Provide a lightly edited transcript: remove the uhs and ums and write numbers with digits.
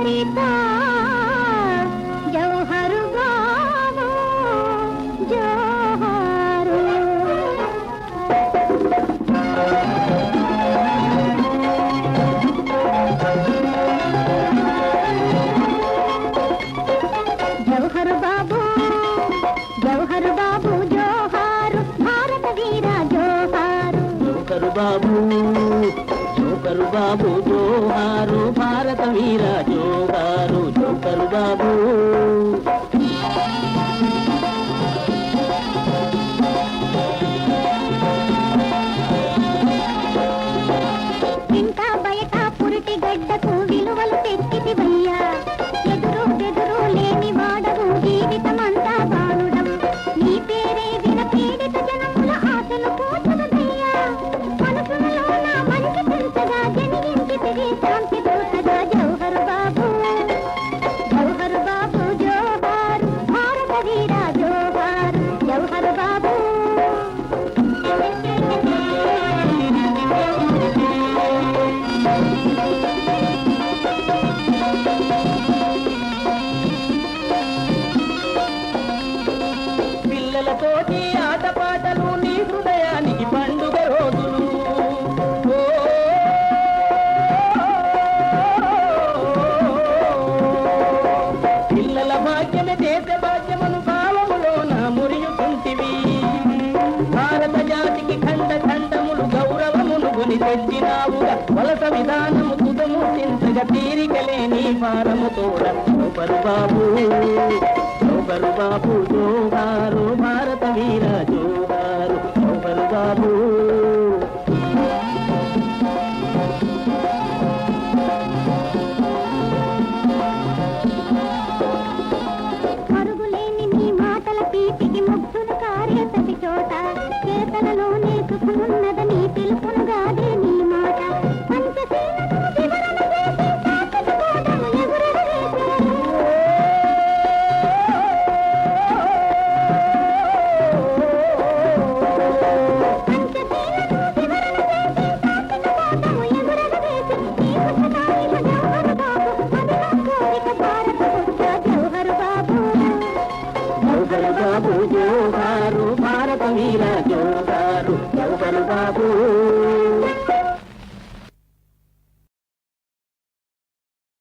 లలితా జవహరు బాబు జోహారు. జవహరు బాబు జవహరు బాబు జోహారు భారత వీర జోహారు. జోకరు బాబు జోకరు బాబు జోహారు భారత వీర జోహారు. జోకరు బాబు ఇంట బయట పురిటి గడ్డకు విలువలు తెచ్చితివయ్యా. ఎదురు బెదురు లేని వాడవు జీవితమంతా బాలుడం. నీ పేరే విన పీడిత జనముల ఆశలు పోతున్నదయ్యా. మనసులోన మంచి పెంచగా జనిగించి తిరిగి శాంతి దూతగా జవహరు బాబు జవహరు బాబు జోహారు భారత వీర జోహారు. జవహరు బాబు పిల్లలతోటి ఆటపాటలు నీ హృదయానికి పండుగ రోజులు. పిల్లల భాగ్యమే దేశ భాగ్యమును భావములోన మురియుకుంటివి. భారత జాతికి ఖండ ఖండములు గౌరవమును కొని తెచ్చినావుగా. వలస విధానము తుదముట్టించగా తీరికలేని భారము తోడ. జోకరు బాబు జోకరు బాబు జోహారు భారత వీర జోహారు. జోకరు బాబు